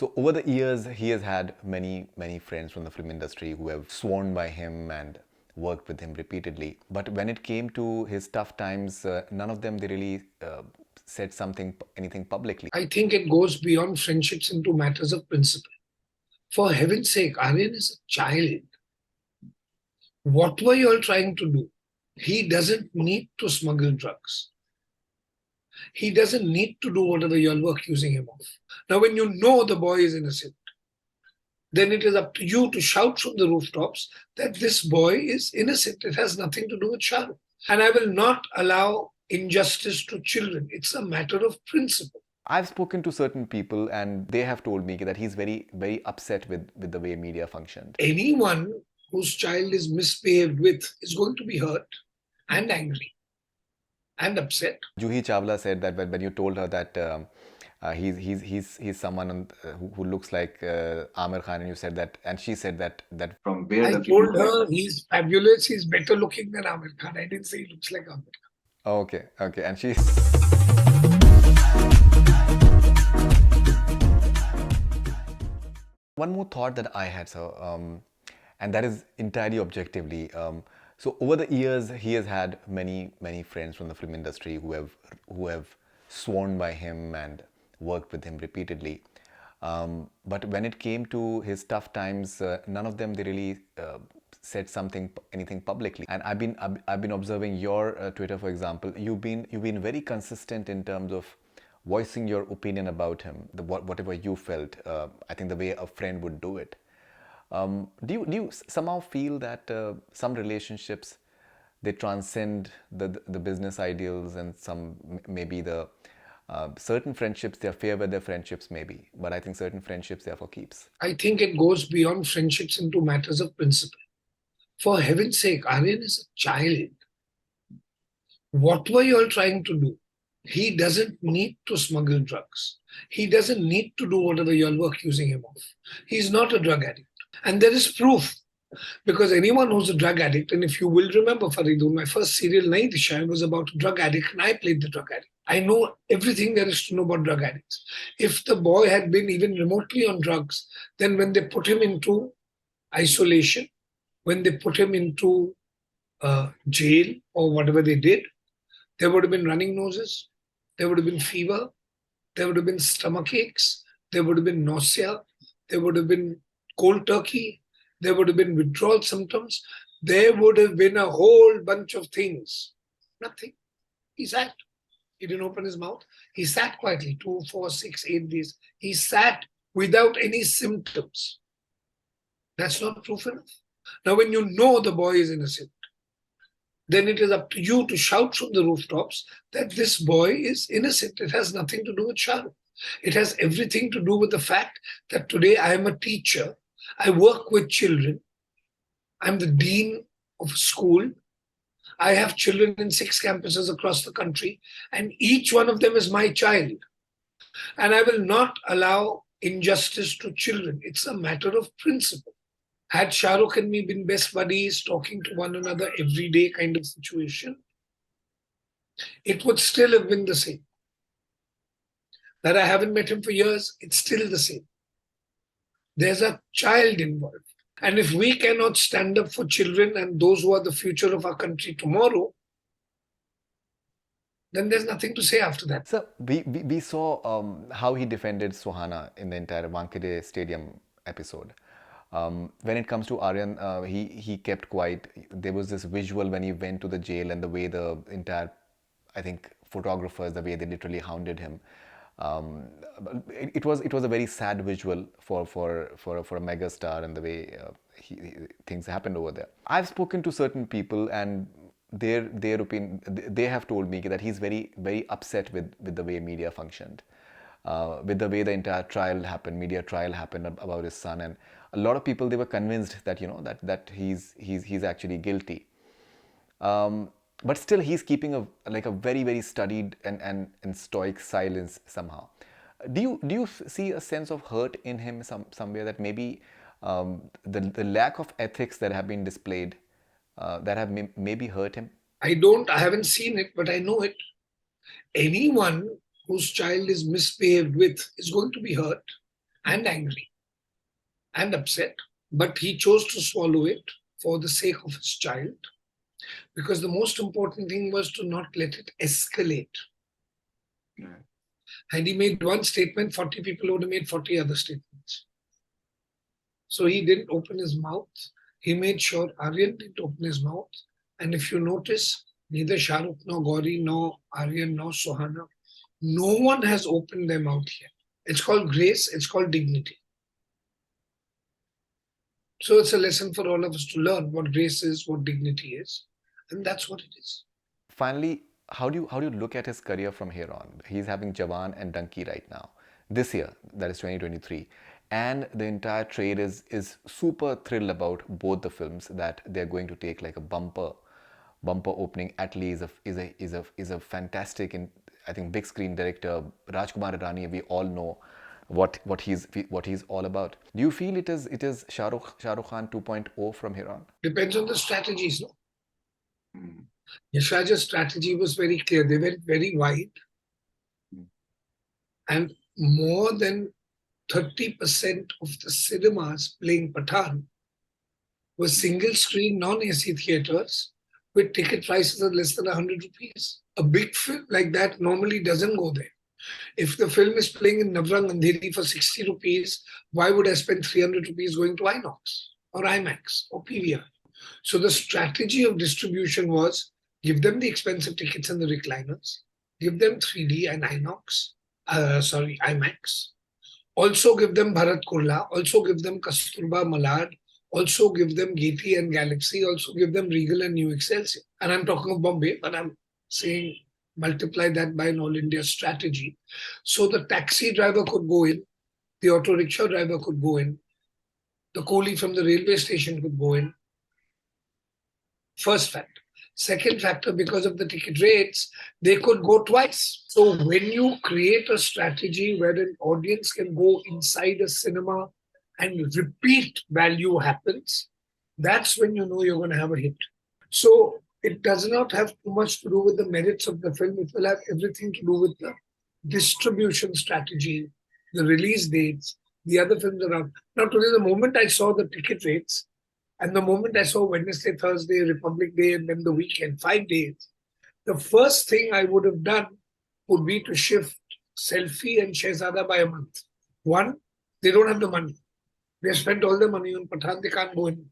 So over the years, he has had many friends from the film industry who have sworn by him and worked with him repeatedly. But when it came to his tough times, none of them they really said anything publicly. I think it goes beyond friendships into matters of principle. For heaven's sake, Aryan is a child. What were you all trying to do? He doesn't need to smuggle drugs. He doesn't need to do whatever you all were accusing him of. Now, when you know the boy is innocent, then it is up to you to shout from the rooftops that this boy is innocent. It has nothing to do with Shah Rukh. And I will not allow injustice to children. It's a matter of principle. I've spoken to certain people and they have told me that he's very upset with the way media functioned. Anyone whose child is misbehaved with is going to be hurt and angry and upset. Juhi Chawla said that when you told her that he's someone who looks like Amir Khan, and you said that, and she said that From where I told her he's fabulous, he's better looking than Amir Khan. I didn't say he looks like Amir Khan. Oh, okay, and she. One more thought that I had, sir, and that is entirely objectively. So over the years, he has had many friends from the film industry who have sworn by him and worked with him repeatedly. But when it came to his tough times, none of them they really said anything publicly. And I've been observing your Twitter, for example. You've been very consistent in terms of voicing your opinion about him, whatever you felt. I think the way a friend would do it. Do you somehow feel that some relationships they transcend the business ideals, and some maybe the certain friendships they are fair weather friendships maybe, but I think certain friendships they are for keeps. I think it goes beyond friendships into matters of principle. For heaven's sake, Aryan is a child. What were you all trying to do? He doesn't need to smuggle drugs. He doesn't need to do whatever you all were accusing him of. He's not a drug addict. And there is proof. Because anyone who's a drug addict, and if you will remember, Faridoon, my first serial, Nahi Disha, was about a drug addict, and I played the drug addict. I know everything there is to know about drug addicts. If the boy had been even remotely on drugs, then when they put him into isolation, when they put him into jail or whatever they did, there would have been running noses, there would have been fever, there would have been stomach aches, there would have been nausea, there would have been cold turkey, there would have been withdrawal symptoms, there would have been a whole bunch of things. Nothing. He sat. He didn't open his mouth. He sat quietly 2, 4, 6, 8 days. He sat without any symptoms. That's not proof enough. Now, when you know the boy is innocent, then it is up to you to shout from the rooftops that this boy is innocent. It has nothing to do with Shah Rukh. It has everything to do with the fact that today I am a teacher. I work with children. I'm the dean of a school. I have children in 6 campuses across the country, and each one of them is my child. And I will not allow injustice to children. It's a matter of principle. Had Shah Rukh and me been best buddies, talking to one another every day kind of situation, it would still have been the same. That I haven't met him for years, it's still the same. There's a child involved. And if we cannot stand up for children and those who are the future of our country tomorrow, then there's nothing to say after that. So we saw how he defended Suhana in the entire Wankhede Stadium episode. When it comes to Aryan, he kept quiet. There was this visual when he went to the jail and the way the entire, I think, photographers, the way they literally hounded him. It was a very sad visual for a mega star, and the way things happened over there. I've spoken to certain people and their opinion, they have told me that he's very upset with the way media functioned, with the way the entire media trial happened about his son, and a lot of people they were convinced that that he's actually guilty. But still, he's keeping a very studied and stoic silence somehow. Do you see a sense of hurt in him somewhere, that maybe the lack of ethics that have been displayed that have maybe hurt him? I haven't seen it, but I know it. Anyone whose child is misbehaved with is going to be hurt and angry and upset, but he chose to swallow it for the sake of his child, because the most important thing was to not let it escalate. And he made one statement, 40 people would have made 40 other statements. So he didn't open his mouth. He made sure Aryan didn't open his mouth. And if you notice, neither Shah Rukh, nor Gauri, nor Aryan, nor Sohana, no one has opened their mouth yet. It's called grace, it's called dignity. So it's a lesson for all of us to learn what grace is, what dignity is. And that's what it is. Finally, how do you look at his career from here on? He's having Jawan and Dunki right now. This year, that is 2023. And the entire trade is super thrilled about both the films, that they're going to take like a bumper opening. Atlee is a fantastic and I think big screen director. Rajkumar Irani, we all know what he's all about. Do you feel it is Shah Rukh Khan 2.0 from here on? Depends on the strategies. No? Yash Raj's strategy was very clear. They went very wide. And more than 30% of the cinemas playing Pathan were single screen, non-AC theaters with ticket prices of less than 100 rupees. A big film like that normally doesn't go there. If the film is playing in Navrang Andheri for 60 rupees, why would I spend 300 rupees going to Inox or IMAX or PVR? So the strategy of distribution was give them the expensive tickets and the recliners, give them 3D and IMAX, also give them Bharat Kurla, also give them Kasturba Malad, also give them Gaiety and Galaxy, also give them Regal and New Excelsior. And I'm talking of Bombay, but I'm saying multiply that by an all India strategy. So the taxi driver could go in, the auto rickshaw driver could go in, the coolie from the railway station could go in. First factor. Second factor, because of the ticket rates, they could go twice. So when you create a strategy where an audience can go inside a cinema and repeat value happens, that's when you know you're going to have a hit. So it does not have too much to do with the merits of the film. It will have everything to do with the distribution strategy, the release dates, the other films around. Now today, the moment I saw the ticket rates, and the moment I saw Wednesday, Thursday, Republic Day, and then the weekend, 5 days, the first thing I would have done would be to shift Selfie and Shehzada by a month. One, they don't have the money. They spent all their money on Pathan, they can't go in.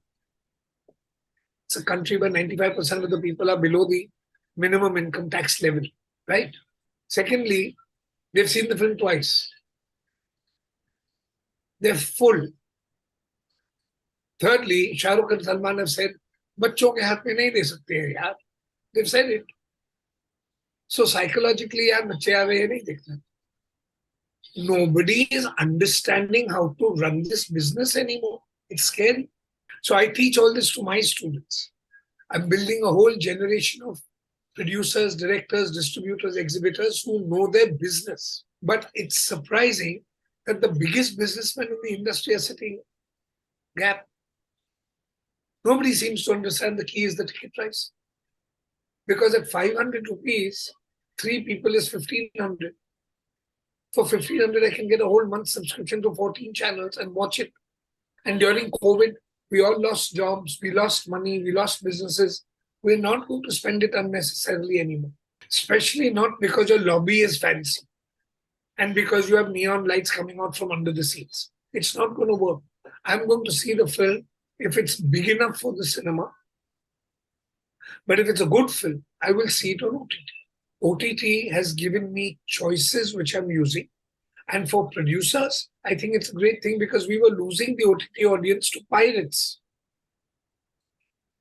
It's a country where 95% of the people are below the minimum income tax level, right? Secondly, they've seen the film twice. They're full. Thirdly, Shah Rukh and Salman have said, बच्चों के हाथ में नहीं दे सकते हैं यार. They've said it. So psychologically, यार बच्चे आ गए नहीं देखना. Nobody is understanding how to run this business anymore. It's scary. So I teach all this to my students. I'm building a whole generation of producers, directors, distributors, exhibitors who know their business. But it's surprising that the biggest businessmen in the industry are sitting gap. Nobody seems to understand the key is the ticket price. Because at 500 rupees, 3 people is 1500. For 1500, I can get a whole month subscription to 14 channels and watch it. And during COVID, we all lost jobs, we lost money, we lost businesses. We're not going to spend it unnecessarily anymore. Especially not because your lobby is fancy and because you have neon lights coming out from under the seats. It's not going to work. I'm going to see the film if it's big enough for the cinema. But if it's a good film, I will see it on OTT. OTT has given me choices which I'm using. And for producers, I think it's a great thing because we were losing the OTT audience to pirates.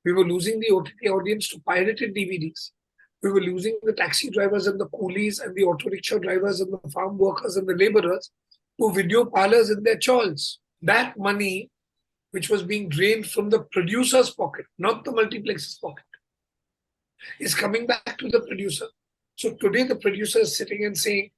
We were losing the OTT audience to pirated DVDs. We were losing the taxi drivers and the coolies and the auto rickshaw drivers and the farm workers and the laborers to video parlors in their chawls. That money, which was being drained from the producer's pocket, not the multiplex's pocket, is coming back to the producer. So today the producer is sitting and saying,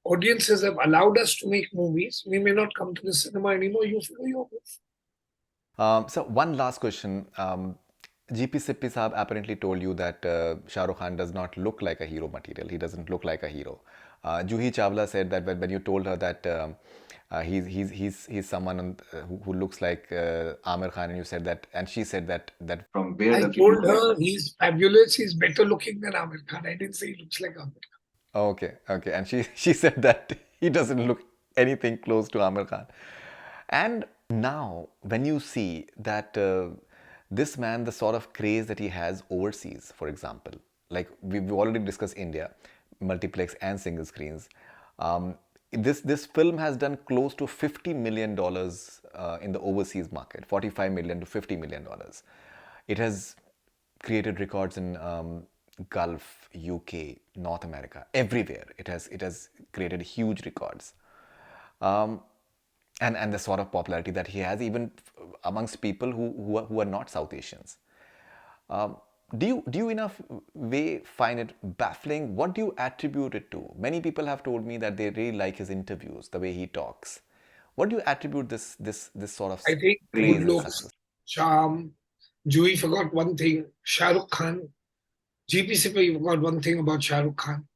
audiences have allowed us to make movies. We may not come to the cinema anymore. You follow your move. So one last question. GP Sippy Saab apparently told you that Shah Rukh Khan does not look like a hero material. He doesn't look like a hero. Juhi Chawla said that when you told her that He's someone who looks like Amir Khan, and you said that, and she said that from where I does he look told like? her he's fabulous. He's better looking than Amir Khan. I didn't say he looks like Amir Khan. Okay, okay. And she said that he doesn't look anything close to Amir Khan. And now, when you see that this man, the sort of craze that he has overseas, for example, like we've already discussed India, multiplex and single screens. Um, this film has done close to $50 million in the overseas market, 45 million to $50 million. It has created records in Gulf, UK, North America, everywhere. It has created huge records, um, and the sort of popularity that he has even amongst people who are not South Asians. Um, do you in a way find it baffling? What do you attribute it to? Many people have told me that they really like his interviews, the way he talks. What do you attribute this sort of I think good craze and looks, success? charm. Juhi forgot one thing. Shah Rukh Khan. GP forgot one thing about Shah Rukh Khan.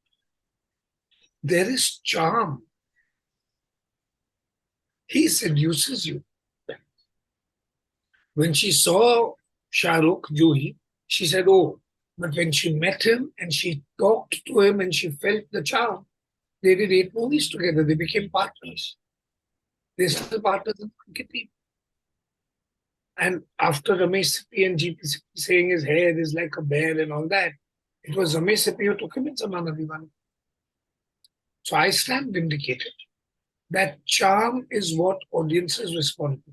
There is charm. He seduces you. When she saw Shah Rukh, Juhi, she said, oh, but when she met him and she talked to him and she felt the charm, they did 8 movies together. They became partners. They're still partners in Cricket. And after Ramesh Sippy and GP Sippy saying his hair is like a bear and all that, it was Ramesh Sippy who took him in Samana Diwan. So I stand vindicated. That charm is what audiences respond to.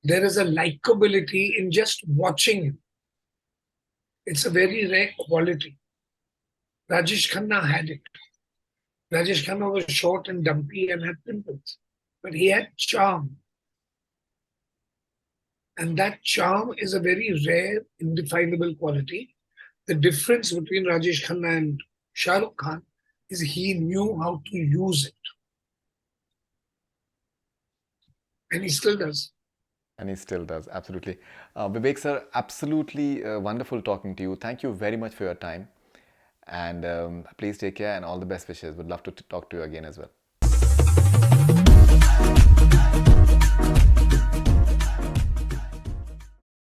There is a likability in just watching him. It's a very rare quality. Rajesh Khanna had it. Rajesh Khanna was short and dumpy and had pimples, but he had charm. And that charm is a very rare, indefinable quality. The difference between Rajesh Khanna and Shah Rukh Khan is he knew how to use it. And he still does. And he still does, absolutely. Vivek sir, absolutely wonderful talking to you. Thank you very much for your time. And please take care and all the best wishes. Would love to talk to you again as well.